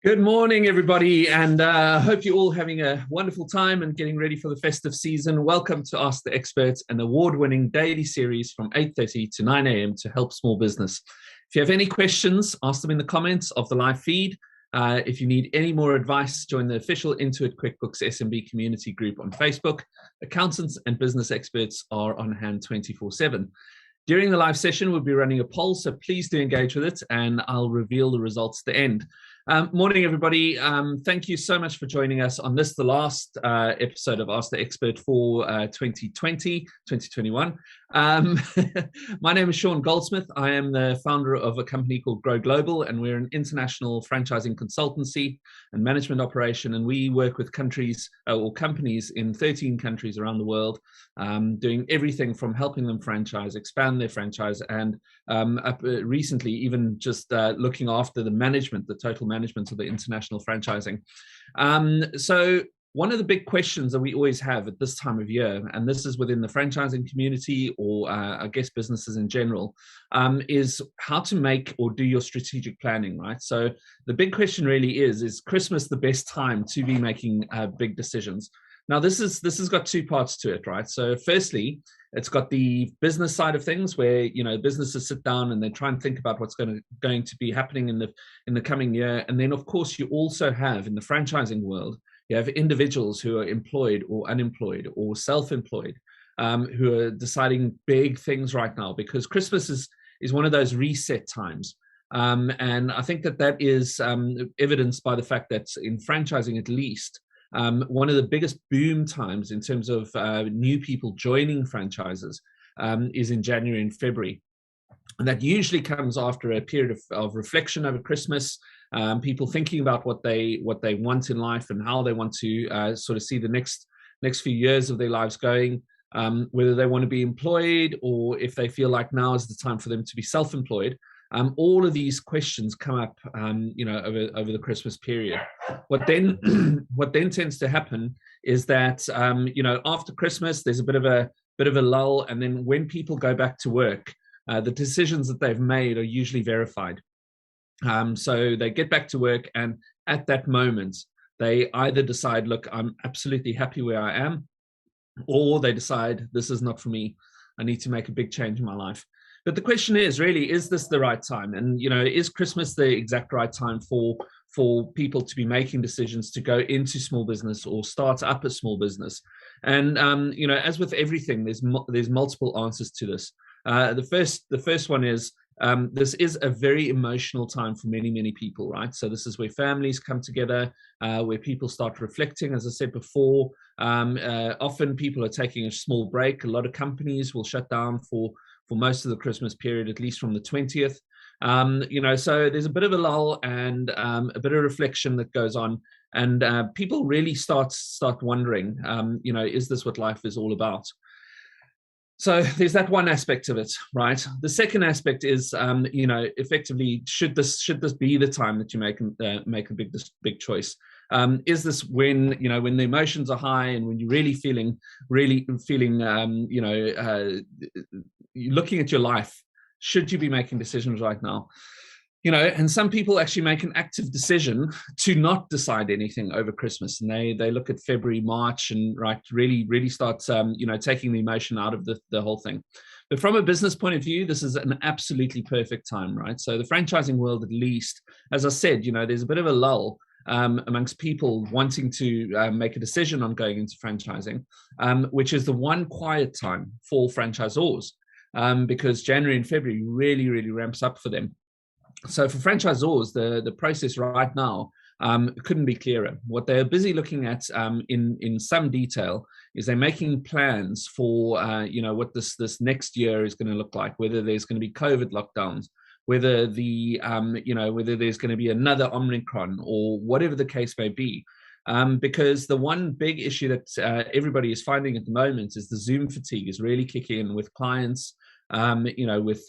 Good morning, everybody, and hope you're all having a wonderful time and getting ready for the festive season. Welcome to Ask the Experts, an award-winning daily series from 8:30 to 9 a.m. to help small business. If you have any questions, ask them in the comments of the live feed. If you need any more advice, join the official Intuit QuickBooks SMB community group on Facebook. Accountants and business experts are on hand 24/7. During the live session, we'll be running a poll, so please do engage with it, and I'll reveal the results at the end. Morning, everybody. Thank you so much for joining us on this, the last episode of Ask the Expert for 2021. My name is Sean Goldsmith. I am the founder of a company called Grow Global, and we're an international franchising consultancy and management operation, and we work with countries or companies in 13 countries around the world, doing everything from helping them franchise, expand their franchise, and recently even just looking after the management, the total management of the international franchising. So one of the big questions that we always have at this time of year, and this is within the franchising community or I guess businesses in general, is how to make or do your strategic planning, right? So the big question really is Christmas the best time to be making big decisions? Now, this has got two parts to it, right? So firstly, it's got the business side of things where, you know, businesses sit down and they try and think about what's going to be happening in the coming year. And then, of course, you also have in the franchising world, you have individuals who are employed or unemployed or self-employed, who are deciding big things right now, because Christmas is one of those reset times. And I think that is evidenced by the fact that in franchising, at least, one of the biggest boom times in terms of new people joining franchises is in January and February. And that usually comes after a period of reflection over Christmas, people thinking about what they want in life and how they want to sort of see the next few years of their lives going, whether they want to be employed or if they feel like now is the time for them to be self-employed. All of these questions come up, over the Christmas period. What then tends to happen is that, after Christmas, there's a bit of a lull, and then when people go back to work, the decisions that they've made are usually verified. So they get back to work, and at that moment, they either decide, look, I'm absolutely happy where I am, or they decide this is not for me. I need to make a big change in my life. But the question is really, is this the right time? And, is Christmas the exact right time for people to be making decisions to go into small business or start up a small business? And, as with everything, there's multiple answers to this. The first one is, this is a very emotional time for many, many people, right? So this is where families come together, where people start reflecting. As I said before, often people are taking a small break. A lot of companies will shut down for most of the Christmas period, at least from the 20th. So there's a bit of a lull and a bit of reflection that goes on. And people really start wondering, is this what life is all about? So there's that one aspect of it, right? The second aspect is, effectively, should this be the time that you make a big choice? Is this when the emotions are high and when you're really feeling, looking at your life, should you be making decisions right now? And some people actually make an active decision to not decide anything over Christmas, and they look at February, March, and really start taking the emotion out of the whole thing. But from a business point of view, this is an absolutely perfect time, right? So the franchising world, at least, as I said, there's a bit of a lull amongst people wanting to make a decision on going into franchising, which is the one quiet time for franchisors, because January and February really ramps up for them. So for franchisors, the process right now couldn't be clearer. What they're busy looking at in some detail is they're making plans for what this next year is going to look like, whether there's going to be COVID lockdowns, whether whether there's going to be another Omicron or whatever the case may be. Because the one big issue that everybody is finding at the moment is the Zoom fatigue is really kicking in with clients, with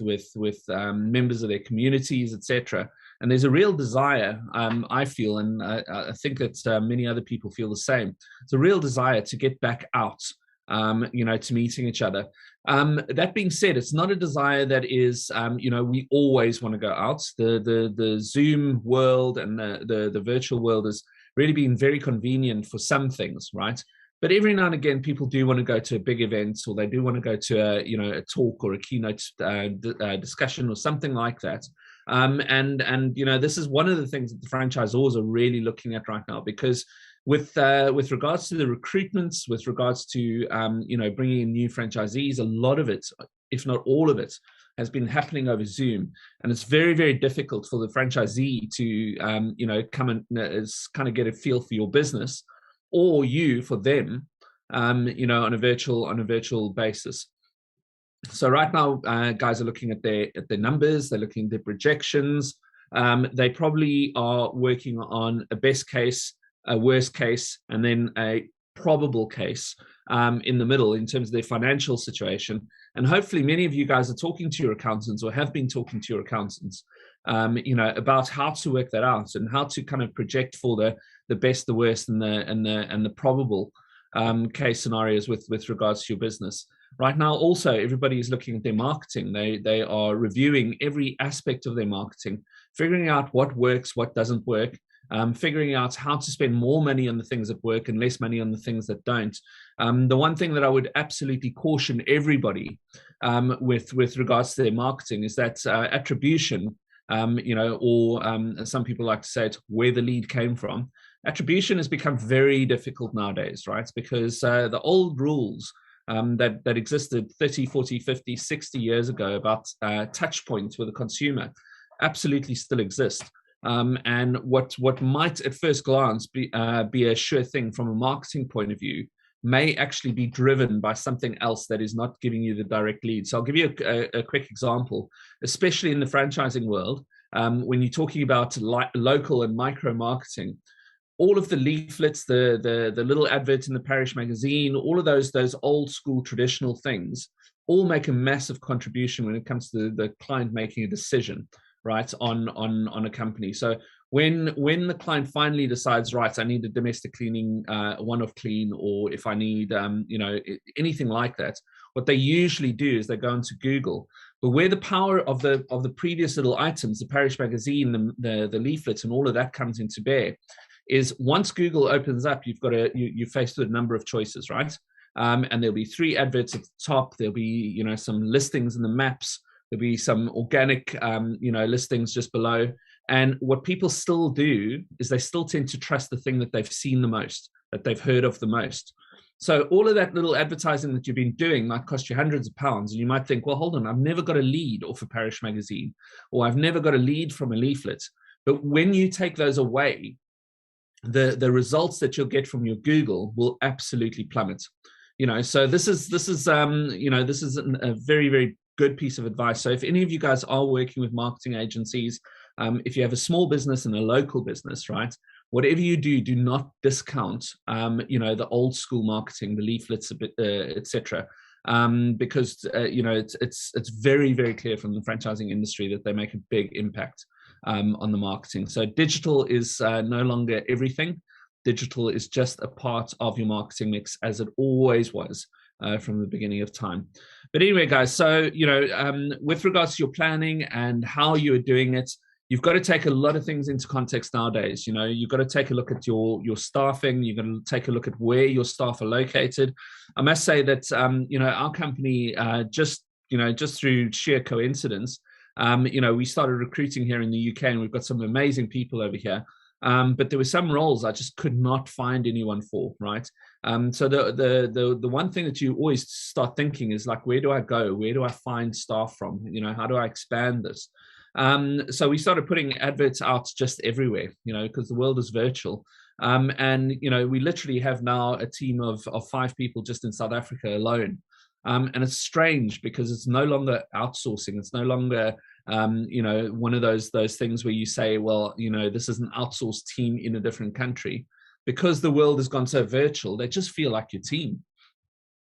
members of their communities, etc. And there's a real desire, I feel, and I think that many other people feel the same. It's a real desire to get back out, to meeting each other. That being said, it's not a desire that is, we always want to go out. The Zoom world and the virtual world has really been very convenient for some things, right? But every now and again, people do want to go to a big event, or they do want to go to a talk or a keynote discussion or something like that. And this is one of the things that the franchisors are really looking at right now, because with regards to the recruitments, with regards to bringing in new franchisees, a lot of it, if not all of it, has been happening over Zoom, and it's very, very difficult for the franchisee to come and kind of get a feel for your business, or you for them, on a virtual basis. So right now, guys are looking at their numbers, they're looking at their projections. They probably are working on a best case, a worst case, and then a probable case in the middle in terms of their financial situation. And hopefully many of you guys are talking to your accountants, or have been talking to your accountants, about how to work that out and how to kind of project for the best, the worst, and the probable case scenarios with regards to your business. Right now, also, everybody is looking at their marketing. They are reviewing every aspect of their marketing, figuring out what works, what doesn't work, figuring out how to spend more money on the things that work and less money on the things that don't. The one thing that I would absolutely caution everybody with regards to their marketing is that attribution, or some people like to say it, where the lead came from. Attribution has become very difficult nowadays, right? Because the old rules that existed 30, 40, 50, 60 years ago about touch points with the consumer absolutely still exist. And what might at first glance be a sure thing from a marketing point of view may actually be driven by something else that is not giving you the direct lead. So I'll give you a quick example, especially in the franchising world. When you're talking about local and micro marketing, all of the leaflets, the little adverts in the parish magazine, all of those old school traditional things all make a massive contribution when it comes to the client making a decision, right, on a company. So when the client finally decides, right, I need a domestic cleaning, one-off clean, or if I need anything like that, what they usually do is they go into Google. But where the power of the previous little items, the parish magazine, the leaflets, and all of that comes into bear, is once Google opens up, you're faced with a number of choices, right? And there'll be 3 adverts at the top. There'll be some listings in the maps. There'll be some organic listings just below. And what people still do is they still tend to trust the thing that they've seen the most, that they've heard of the most. So all of that little advertising that you've been doing might cost you hundreds of pounds. And you might think, well, hold on, I've never got a lead off a parish magazine, or I've never got a lead from a leaflet. But when you take those away, the results that you'll get from your Google will absolutely plummet. So this is a very, very good piece of advice. So if any of you guys are working with marketing agencies, if you have a small business and a local business, right, whatever you do, do not discount the old school marketing, the leaflets, etc. Because it's very, very clear from the franchising industry that they make a big impact on the marketing. So digital is no longer everything. Digital is just a part of your marketing mix, as it always was from the beginning of time. But anyway, guys, so with regards to your planning and how you are doing it, you've got to take a lot of things into context nowadays. You've got to take a look at your staffing. You've got to take a look at where your staff are located. I must say that our company just through sheer coincidence, we started recruiting here in the UK, and we've got some amazing people over here. But there were some roles I just could not find anyone for, right? So the one thing that you always start thinking is like, where do I go? Where do I find staff from? How do I expand this? So we started putting adverts out just everywhere, because the world is virtual. And we literally have now a team of 5 people just in South Africa alone. And it's strange because it's no longer outsourcing. It's no longer one of those things where you say, well, this is an outsourced team in a different country. Because the world has gone so virtual, they just feel like your team.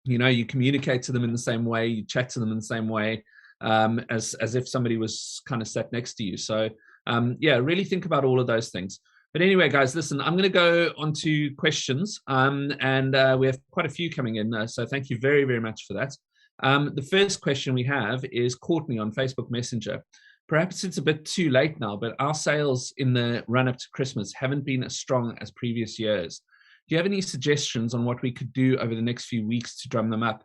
You communicate to them in the same way, you chat to them in the same way, as if somebody was kind of sat next to you. So really think about all of those things. But anyway, guys, listen, I'm going to go on to questions, and we have quite a few coming in. So thank you very, very much for that. The first question we have is Courtney on Facebook Messenger. Perhaps it's a bit too late now, but our sales in the run-up to Christmas haven't been as strong as previous years. Do you have any suggestions on what we could do over the next few weeks to drum them up?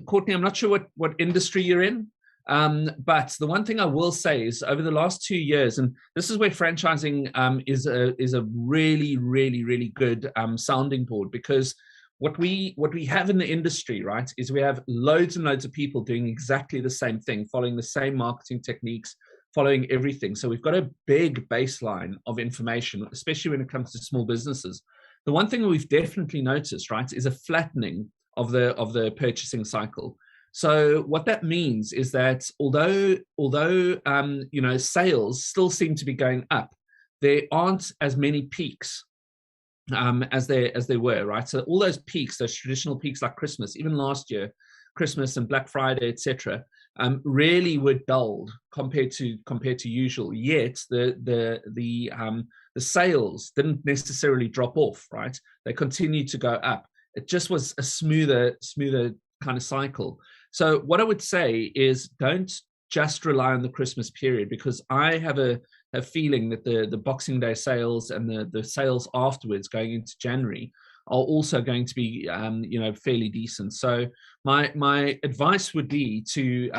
Courtney, I'm not sure what industry you're in, but the one thing I will say is over the last 2 years, and this is where franchising is a really, really, really good sounding board, because what we have in the industry, right, is we have loads and loads of people doing exactly the same thing, following the same marketing techniques, following everything. So we've got a big baseline of information, especially when it comes to small businesses. The one thing we've definitely noticed, right, is a flattening of the purchasing cycle. So what that means is that although sales still seem to be going up, there aren't as many peaks as they were, right? So all those peaks, those traditional peaks like Christmas, even last year, Christmas and Black Friday, etc., really were dulled compared to usual. Yet the sales didn't necessarily drop off, right? They continued to go up. It just was a smoother kind of cycle. So what I would say is don't just rely on the Christmas period, because I have a feeling that the Boxing Day sales and the sales afterwards going into January are also going to be fairly decent. So my advice would be to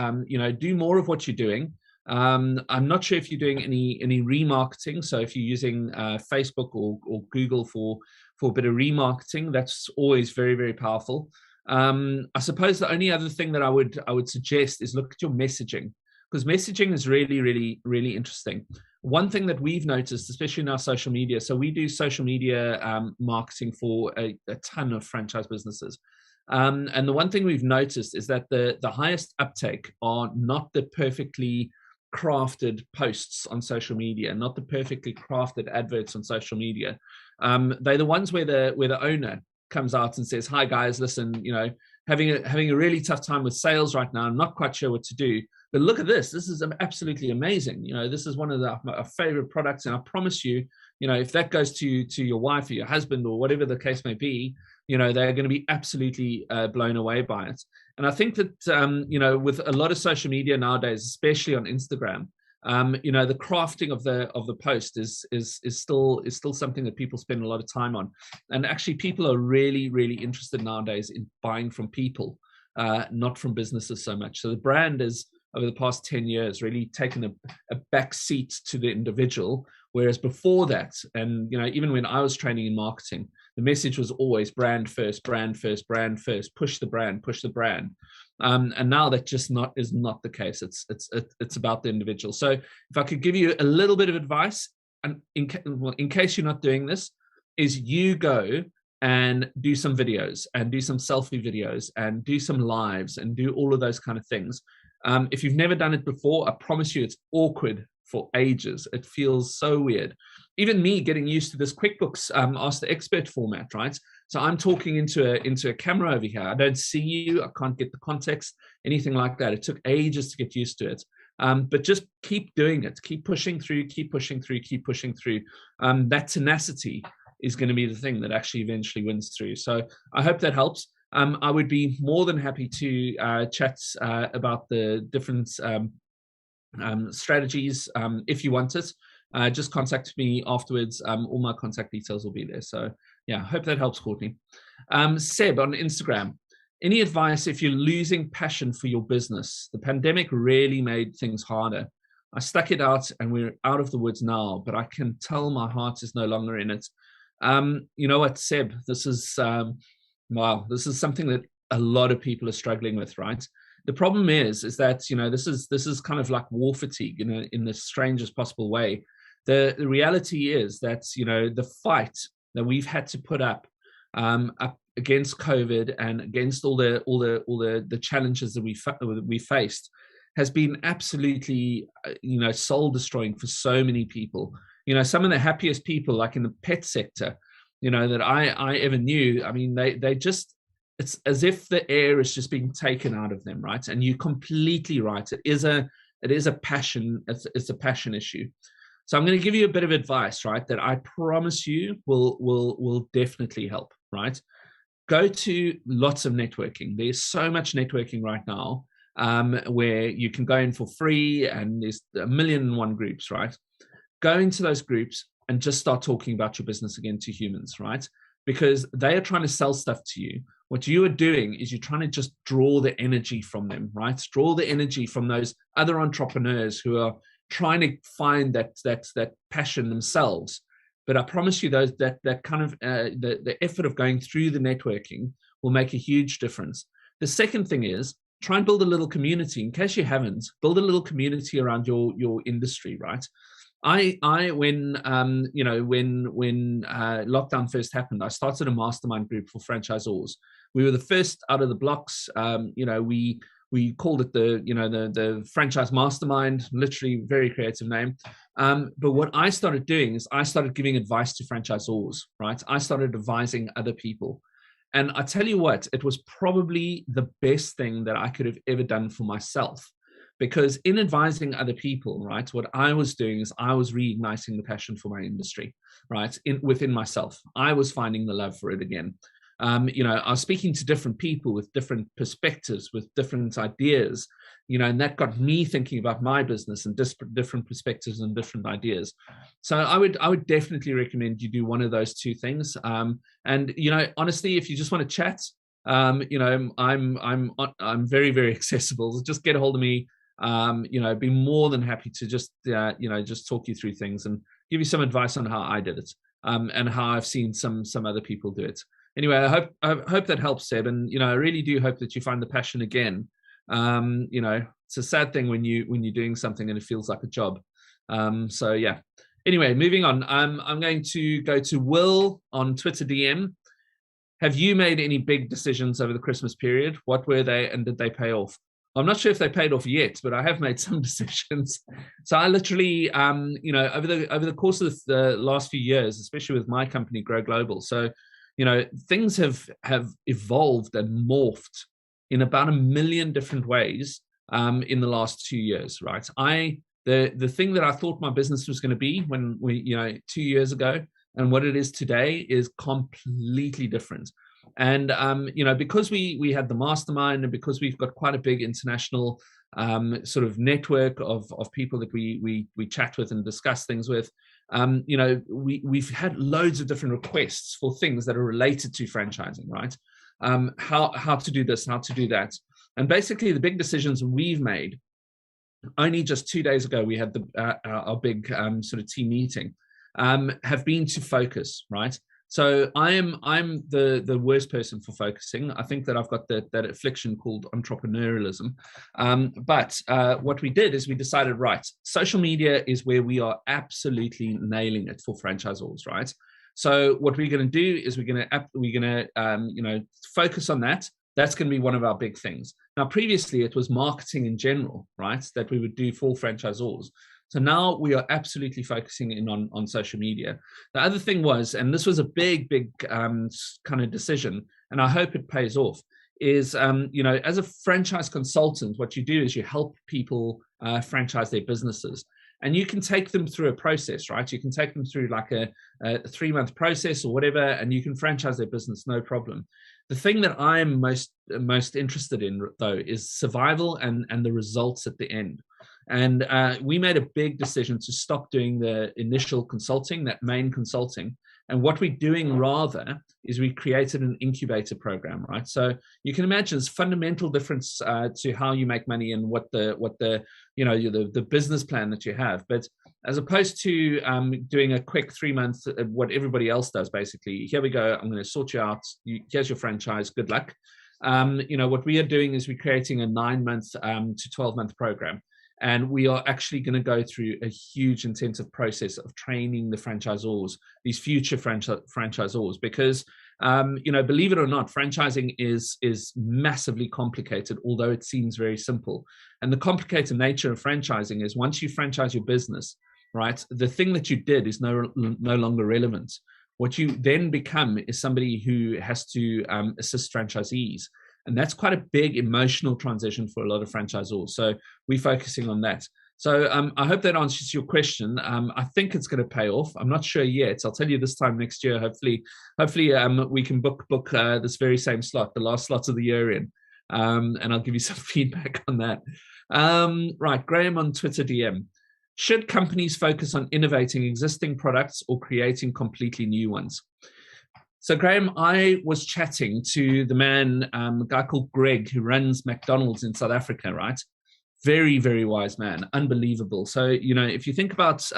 do more of what you're doing. I'm not sure if you're doing any remarketing. So if you're using Facebook or Google for a bit of remarketing, that's always very, very powerful. I suppose the only other thing that I would suggest is look at your messaging, because messaging is really, really, really interesting. One thing that we've noticed, especially in our social media, so we do social media marketing for a ton of franchise businesses. And the one thing we've noticed is that the highest uptake are not the perfectly crafted posts on social media, not the perfectly crafted adverts on social media. They're the ones where the owner comes out and says, "Hi guys, listen, having a really tough time with sales right now. I'm not quite sure what to do, but look at this. This is absolutely amazing. This is one of our favorite products, and I promise you, if that goes to your wife or your husband or whatever the case may be, they're going to be absolutely blown away by it." And I think that with a lot of social media nowadays, especially on Instagram, the crafting of the post is still something that people spend a lot of time on. And actually, people are really, really interested nowadays in buying from people, not from businesses so much. So the brand is, over the past 10 years, really taken a back seat to the individual. Whereas before that, and even when I was training in marketing, the message was always brand first, brand first, brand first, push the brand, push the brand. And now that just is not the case. It's about the individual. So if I could give you a little bit of advice, and in case you're not doing this, is you go and do some videos and do some selfie videos and do some lives and do all of those kind of things. If you've never done it before, I promise you it's awkward for ages. It feels so weird. Even me getting used to this QuickBooks Ask the Expert format, right? So I'm talking into a camera over here. I don't see you. I can't get the context, anything like that. It took ages to get used to it. But just keep doing it. Keep pushing through, keep pushing through, keep pushing through. That tenacity is going to be the thing that actually eventually wins through. So I hope that helps. I would be more than happy to chat about the different strategies if you want it. Just contact me afterwards. All my contact details will be there. So yeah, hope that helps, Courtney. Seb on Instagram. Any advice if you're losing passion for your business? The pandemic really made things harder. I stuck it out and we're out of the woods now, but I can tell my heart is no longer in it. You know what, Seb, this is something that a lot of people are struggling with, right? The problem is that, this is kind of like war fatigue, in the strangest possible way. The reality is that, the fight that we've had to put up against COVID and against all the challenges that we faced has been absolutely, soul destroying for so many people. Some of the happiest people, like in the pet sector, that I ever knew. I mean, they just, it's as if the air is just being taken out of them, right? And you're completely right. It is a passion. It's a passion issue. So I'm going to give you a bit of advice, right? That I promise you will definitely help, right? go to lots of networking. There's so much networking right now, where you can go in for free, and there's a million and one groups, right? Go into those groups and just start talking about your business again to humans, right? Because they are trying to sell stuff to you. What you are doing is you're trying to just draw the energy from them, right? Draw the energy from those other entrepreneurs who are trying to find that passion themselves. But I promise you, that kind of the effort of going through the networking will make a huge difference. The second thing is, try and build a little community. In case you haven't, build a little community around your industry, right? When lockdown first happened, I started a mastermind group for franchisors. We were the first out of the blocks. We called it the franchise mastermind, literally very creative name. But what I started doing is I started giving advice to franchisors, right? I started advising other people. And I tell you what, it was probably the best thing that I could have ever done for myself. Because in advising other people, right, what I was doing is I was reigniting the passion for my industry, right, within myself. I was finding the love for it again. I was speaking to different people with different perspectives, with different ideas, and that got me thinking about my business and different perspectives and different ideas. So I would definitely recommend you do one of those two things. And honestly, if you just want to chat, I'm very, very accessible. Just get a hold of me. Be more than happy to just talk you through things and give you some advice on how I did it, and how I've seen some other people do it. Anyway, I hope that helps, Seb, and I really do hope that you find the passion again. It's a sad thing when you're doing something and it feels like a job. So yeah. Anyway, moving on. I'm going to go to Will on Twitter DM. Have you made any big decisions over the Christmas period? What were they, and did they pay off? I'm not sure if they paid off yet, but I have made some decisions. So I literally, over the course of the last few years, especially with my company, Grow Global, so, things have evolved and morphed in about 1 million different ways in the last 2 years, right? The thing that I thought my business was going to be when 2 years ago and what it is today is completely different. And, because we had the mastermind, and because we've got quite a big international sort of network of people that we chat with and discuss things with, we've had loads of different requests for things that are related to franchising, right? How to do this, how to do that. And basically the big decisions we've made, only just 2 days ago, we had our big sort of team meeting, have been to focus, right? So I'm the worst person for focusing. I think that I've got that affliction called entrepreneurialism. But what we did is we decided, right, social media is where we are absolutely nailing it for franchisors, right? So what we're going to do is we're going to focus on that. That's going to be one of our big things. Now, previously it was marketing in general, right, that we would do for franchisors. So now we are absolutely focusing in on social media. The other thing was, and this was a big kind of decision, and I hope it pays off, is, as a franchise consultant, what you do is you help people franchise their businesses. And you can take them through a process, right? You can take them through like a 3-month process or whatever, and you can franchise their business, no problem. The thing that I'm most interested in, though, is survival and the results at the end. And we made a big decision to stop doing the initial consulting, that main consulting. And what we're doing rather is we created an incubator program, right? So you can imagine it's fundamental difference to how you make money and what the business plan that you have. But as opposed to doing a quick 3-month, what everybody else does, basically, here we go, I'm going to sort you out. Here's your franchise. Good luck. What we are doing is we're creating a 9-month to 12-month program. And we are actually going to go through a huge intensive process of training the franchisors, these future franchisors, because, believe it or not, franchising is massively complicated, although it seems very simple. And the complicated nature of franchising is once you franchise your business, right, the thing that you did is no longer relevant. What you then become is somebody who has to assist franchisees. And that's quite a big emotional transition for a lot of franchisors. So we're focusing on that. So I hope that answers your question. I think it's going to pay off. I'm not sure yet. I'll tell you this time next year. Hopefully, we can book this very same slot, the last slot of the year in, and I'll give you some feedback on that. Right, Graham on Twitter DM. Should companies focus on innovating existing products or creating completely new ones? So, Graham, I was chatting to the man, a guy called Greg, who runs McDonald's in South Africa, right? Very, very wise man, unbelievable. So, if you think about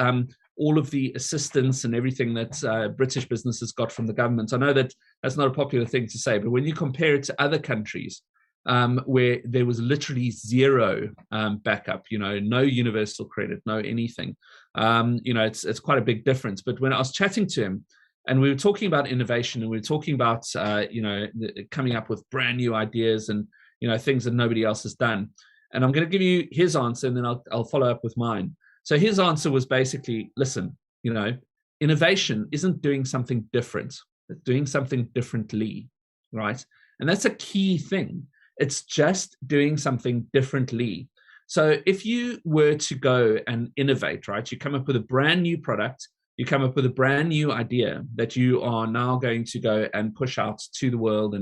all of the assistance and everything that British businesses got from the government, I know that that's not a popular thing to say, but when you compare it to other countries where there was literally zero backup, no universal credit, no anything, it's quite a big difference. But when I was chatting to him, and we were talking about innovation, and we were talking about coming up with brand new ideas and things that nobody else has done. And I'm going to give you his answer, and then I'll follow up with mine. So his answer was basically, listen, innovation isn't doing something different. It's doing something differently, right? And that's a key thing. It's just doing something differently. So if you were to go and innovate, right, you come up with a brand new product, you come up with a brand new idea that you are now going to go and push out to the world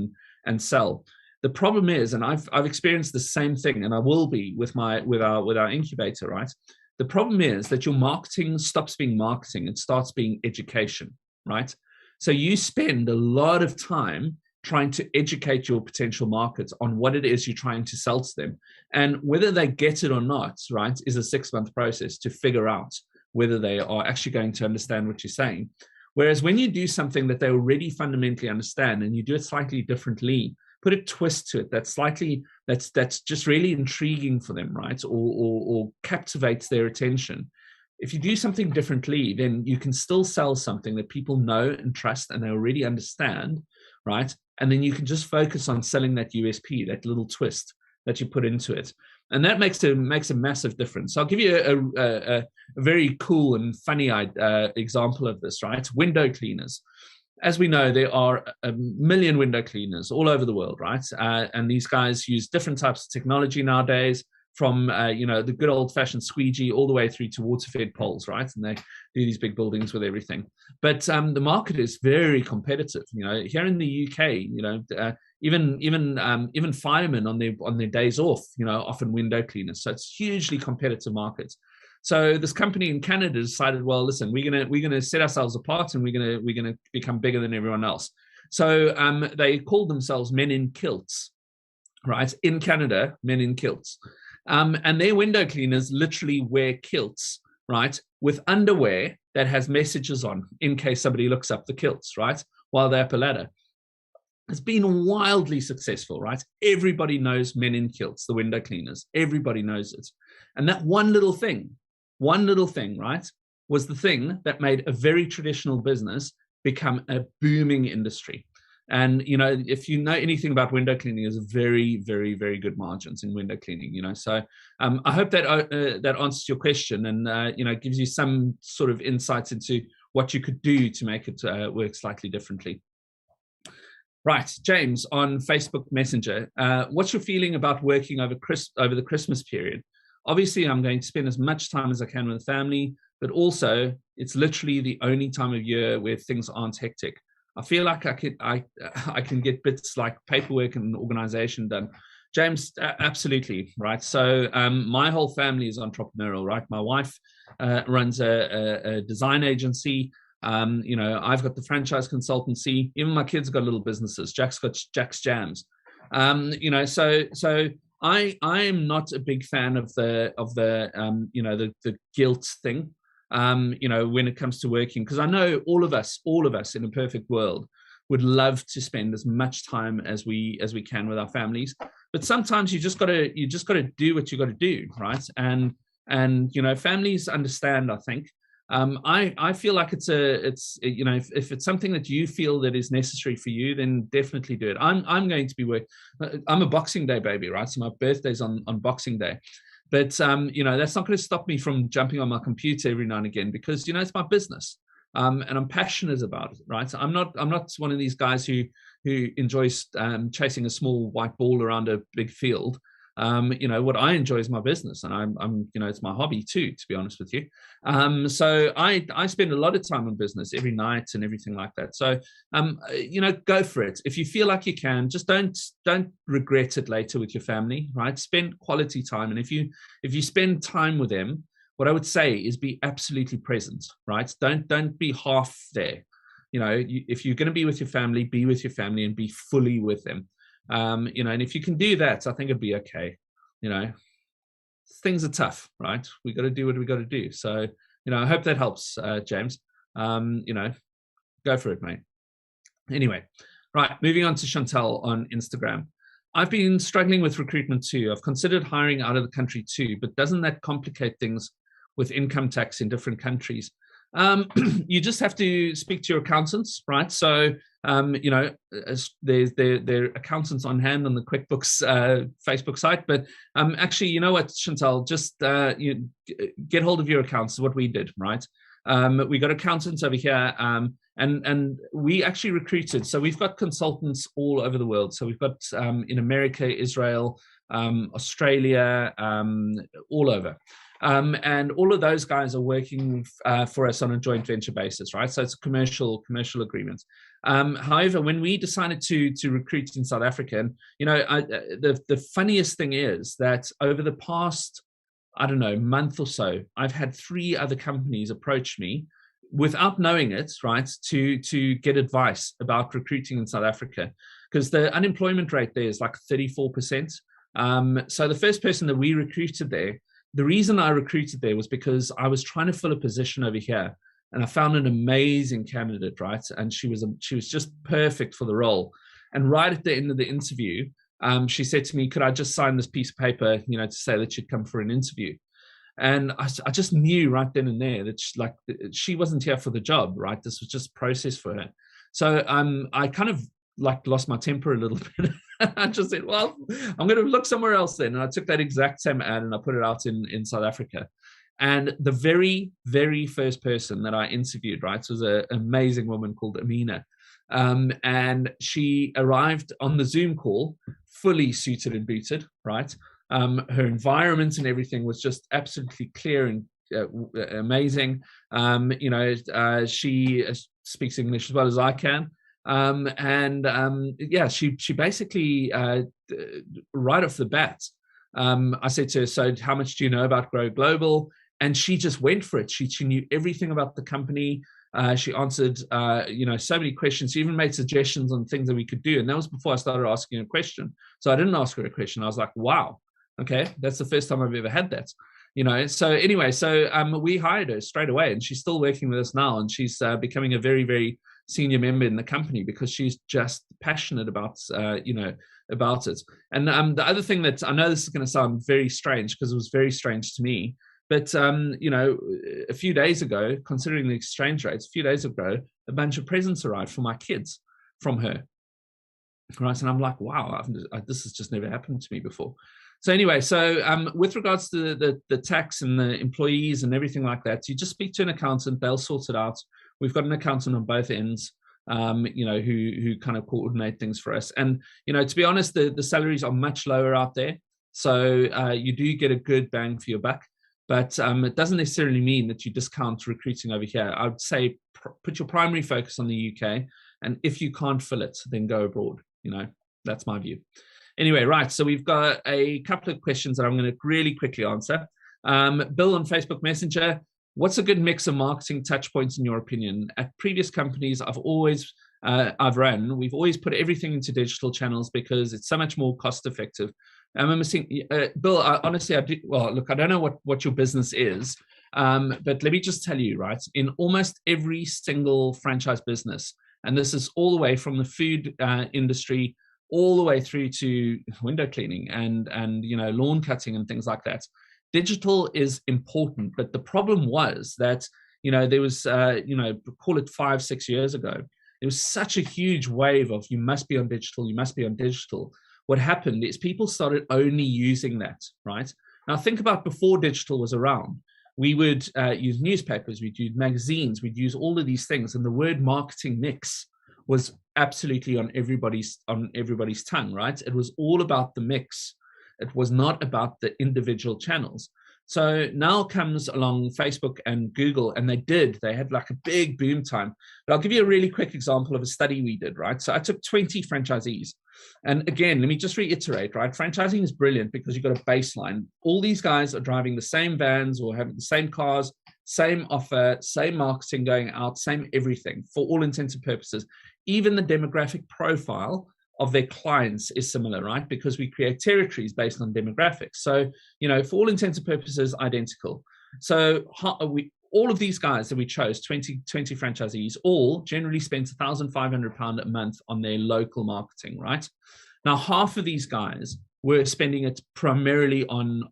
and sell. The problem is, and I've experienced the same thing, and I will be with our incubator, right? The problem is that your marketing stops being marketing and starts being education, right? So you spend a lot of time trying to educate your potential markets on what it is you're trying to sell to them. And whether they get it or not, right, is a 6-month process to figure out whether they are actually going to understand what you're saying. Whereas when you do something that they already fundamentally understand and you do it slightly differently, put a twist to it that's just really intriguing for them, right? Or captivates their attention. If you do something differently, then you can still sell something that people know and trust and they already understand, right? And then you can just focus on selling that USP, that little twist that you put into it. And that makes a massive difference. So I'll give you a very cool and funny example of this, right? Window cleaners. As we know, there are a million window cleaners all over the world, right? And these guys use different types of technology nowadays, from the good old-fashioned squeegee all the way through to water-fed poles, right? And they do these big buildings with everything. But the market is very competitive. Here in the UK, even firemen on their days off, often window cleaners. So it's hugely competitive market. So this company in Canada decided, well, listen, we're gonna set ourselves apart, and we're gonna become bigger than everyone else. So they called themselves Men in Kilts, right? In Canada, Men in Kilts, and their window cleaners literally wear kilts, right, with underwear that has messages on in case somebody looks up the kilts, right, while they're up a ladder. It's been wildly successful, right? Everybody knows Men in Kilts, the window cleaners. Everybody knows it. And that one little thing, right, was the thing that made a very traditional business become a booming industry. And, if you know anything about window cleaning, there's very, very, very good margins in window cleaning, So I hope that answers your question and, gives you some sort of insights into what you could do to make it work slightly differently. Right, James on Facebook Messenger. What's your feeling about working over the Christmas period? Obviously, I'm going to spend as much time as I can with the family, but also it's literally the only time of year where things aren't hectic. I feel like I can get bits like paperwork and organization done. James, absolutely, right? So my whole family is entrepreneurial, right? My wife runs a design agency. I've got the franchise consultancy. Even my kids got little businesses. Jack's got Jack's Jams. So I am not a big fan of the guilt thing. When it comes to working, because I know all of us in a perfect world would love to spend as much time as we can with our families, but sometimes you just got to do what you got to do, right? And families understand, I think. I feel like it's if it's something that you feel that is necessary for you, then definitely do it. I'm going to be I'm a Boxing Day baby, right? So my birthday's on Boxing Day. But that's not going to stop me from jumping on my computer every now and again, because it's my business, and I'm passionate about it, right? I'm not one of these guys who enjoys chasing a small white ball around a big field. What I enjoy is my business, and I'm it's my hobby too, to be honest with you. So I spend a lot of time on business every night and everything like that. So go for it. If you feel like you can, just don't regret it later with your family, right? Spend quality time. And if you spend time with them, what I would say is be absolutely present, right? Don't be half there. If you're going to be with your family, be with your family and be fully with them. And if you can do that, I think it'd be okay. Things are tough, right? We got to do what we got to do. So, I hope that helps, James. Go for it, mate. Anyway, right, moving on to Chantal on Instagram. I've been struggling with recruitment too. I've considered hiring out of the country too, but doesn't that complicate things with income tax in different countries? You just have to speak to your accountants, right? So, there's accountants on hand on the QuickBooks Facebook site. But actually, you know what, Chantal, just get hold of your accountants, is what we did, right? We got accountants over here, and we actually recruited. So we've got consultants all over the world. So we've got in America, Israel, Australia, all over. And all of those guys are working for us on a joint venture basis, right? So it's a commercial agreement. However, when we decided to recruit in South Africa, and the funniest thing is that over the past, I don't know, month or so, I've had 3 other companies approach me without knowing it, right, to get advice about recruiting in South Africa, because the unemployment rate there is like 34%. So the first person that we recruited there, the reason I recruited there was because I was trying to fill a position over here, and I found an amazing candidate, right? And she was just perfect for the role. And right at the end of the interview, she said to me, "Could I just sign this piece of paper, to say that she'd come for an interview?" And I just knew right then and there that she wasn't here for the job, right? This was just process for her. So I kind of lost my temper a little bit. I just said, well, I'm going to look somewhere else then. And I took that exact same ad and I put it out in South Africa. And the very, very first person that I interviewed, right, was an amazing woman called Amina. And she arrived on the Zoom call fully suited and booted, right? Her environment and everything was just absolutely clear and amazing. She speaks English as well as I can. She basically, right off the bat, I said to her, "So how much do you know about Grow Global?" And she just went for it. She knew everything about the company. She answered, so many questions. She even made suggestions on things that we could do. And that was before I started asking her a question. So I didn't ask her a question. I was like, wow, okay, that's the first time I've ever had that. So anyway, we hired her straight away, and she's still working with us now. And she's becoming a very, very senior member in the company because she's just passionate about it. And the other thing that I know, this is going to sound very strange because it was very strange to me, but a few days ago, considering the exchange rates, a bunch of presents arrived for my kids from her, right? And I'm like, wow, this has just never happened to me before. So anyway, with regards to the tax and the employees and everything like that, you just speak to an accountant, they'll sort it out. We've got an accountant on both ends, who kind of coordinate things for us. And, to be honest, the salaries are much lower out there. So you do get a good bang for your buck, but it doesn't necessarily mean that you discount recruiting over here. I would say put your primary focus on the UK. And if you can't fill it, then go abroad. That's my view. Anyway, right. So we've got a couple of questions that I'm going to really quickly answer. Bill on Facebook Messenger. What's a good mix of marketing touch points in your opinion? At previous companies I've run, we've always put everything into digital channels because it's so much more cost effective. I remember seeing, Bill, honestly, I don't know what your business is, but let me just tell you, right, in almost every single franchise business, and this is all the way from the food industry all the way through to window cleaning and lawn cutting and things like that, digital is important. But the problem was that, there was, call it 5-6 years ago, there was such a huge wave of you must be on digital. What happened is people started only using that, right? Now think about before digital was around. We would use newspapers, we'd use magazines, we'd use all of these things. And the word marketing mix was absolutely on everybody's tongue, right? It was all about the mix. It was not about the individual channels. So now comes along Facebook and Google, and they had like a big boom time. But I'll give you a really quick example of a study we did, right? So I took 20 franchisees. And again, let me just reiterate, right? Franchising is brilliant because you've got a baseline. All these guys are driving the same vans or having the same cars, same offer, same marketing going out, same everything for all intents and purposes. Even the demographic profile of their clients is similar, right? Because we create territories based on demographics. So, for all intents and purposes, identical. So all of these guys that we chose, 20 franchisees, all generally spent £1,500 a month on their local marketing, right? Now, half of these guys were spending it primarily on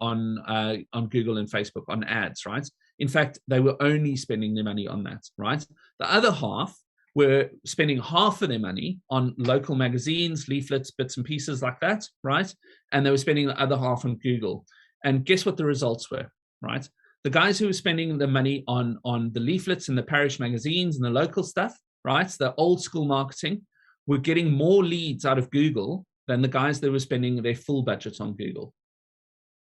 Google and Facebook, on ads, right? In fact, they were only spending their money on that, right? The other half were spending half of their money on local magazines, leaflets, bits and pieces like that, right? And they were spending the other half on Google. And guess what the results were, right? The guys who were spending the money on the leaflets and the parish magazines and the local stuff, right? The old school marketing, were getting more leads out of Google than the guys that were spending their full budget on Google.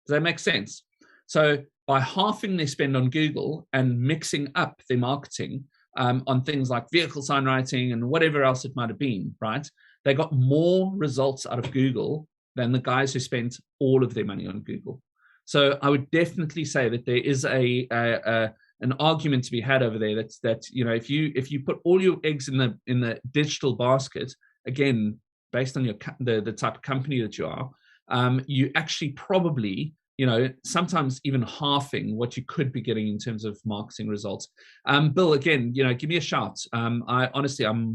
Does that make sense? So by halving their spend on Google and mixing up their marketing, on things like vehicle sign writing and whatever else it might have been, right? They got more results out of Google than the guys who spent all of their money on Google. So I would definitely say that there is an argument to be had over there that if you put all your eggs in the digital basket, again, based on the type of company that you are, you actually probably sometimes even halving what you could be getting in terms of marketing results. Bill, again, give me a shout. I'm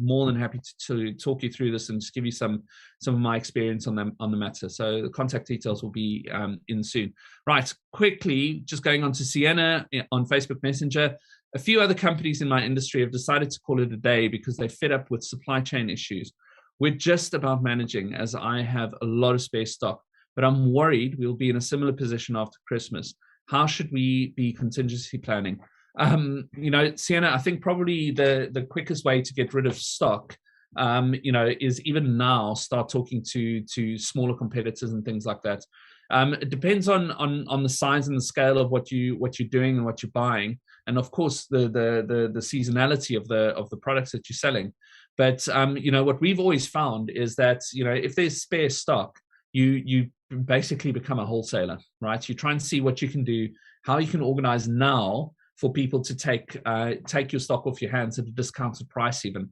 more than happy to talk you through this and just give you some of my experience on the matter. So the contact details will be in soon. Right, quickly, just going on to Sienna on Facebook Messenger. A few other companies in my industry have decided to call it a day because they're fed up with supply chain issues. We're just about managing, as I have a lot of spare stock. But I'm worried we'll be in a similar position after Christmas. How should we be contingency planning? Sienna, I think probably the quickest way to get rid of stock, is even now start talking to smaller competitors and things like that. It depends on the size and the scale of what you're doing and what you're buying, and of course the seasonality of the products that you're selling. But what we've always found is that if there's spare stock, you basically become a wholesaler, right? You try and see what you can do, how you can organize now for people to take your stock off your hands at a discounted price even.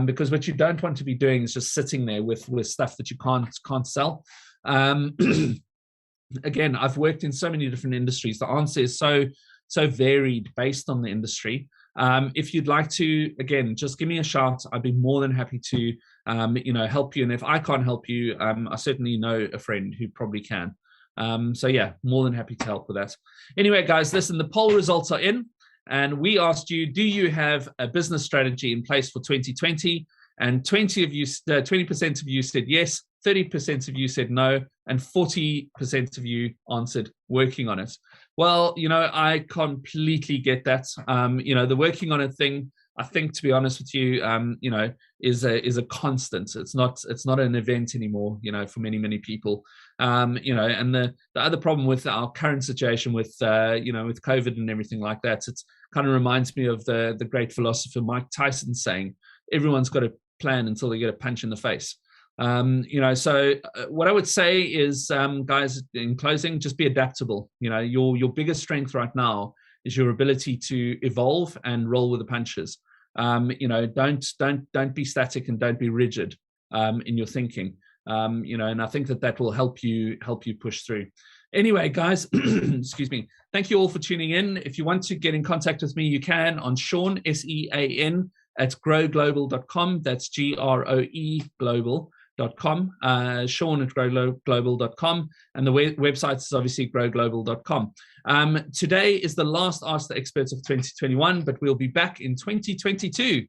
Because what you don't want to be doing is just sitting there with stuff that you can't sell. Again, I've worked in so many different industries. The answer is so varied based on the industry. If you'd like to, again, just give me a shout. I'd be more than happy to, help you. And if I can't help you, I certainly know a friend who probably can. So yeah, more than happy to help with that. Anyway, guys, listen, the poll results are in, and we asked you, do you have a business strategy in place for 2020? And 20% of you said yes, 30% of you said no, and 40% of you answered working on it. Well, I completely get that. The working on it thing, I think, to be honest with you, is a constant. It's not an event anymore, for many people. And the other problem with our current situation with with COVID and everything like that, it kind of reminds me of the great philosopher Mike Tyson saying, everyone's got a plan until they get a punch in the face. So what I would say is, guys, in closing, just be adaptable. Your biggest strength right now is your ability to evolve and roll with the punches. Don't be static and don't be rigid in your thinking. And I think that will help you push through. Anyway, guys, excuse me. Thank you all for tuning in. If you want to get in contact with me, you can on Sean, SEAN, at growglobal.com. That's GROE global.com, Sean at growglobal.com, and the website is obviously growglobal.com. Today is the last Ask the Experts of 2021, but we'll be back in 2022.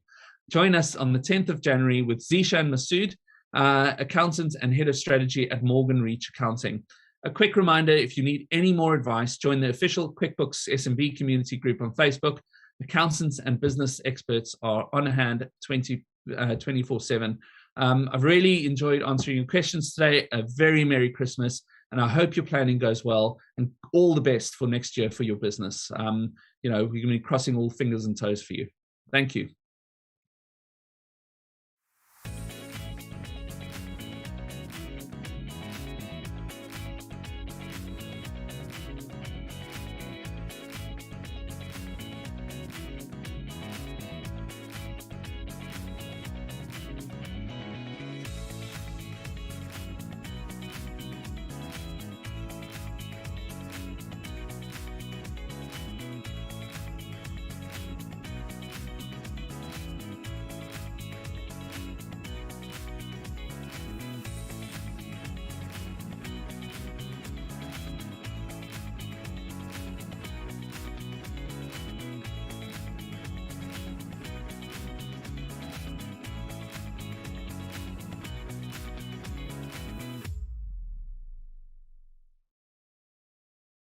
Join us on the 10th of January with Zishan Masood, accountant and head of strategy at Morgan Reach Accounting. A quick reminder, if you need any more advice, join the official QuickBooks SMB community group on Facebook. Accountants and business experts are on hand 24/7. I've really enjoyed answering your questions today. A very Merry Christmas. And I hope your planning goes well, and all the best for next year for your business. We're going to be crossing all fingers and toes for you. Thank you.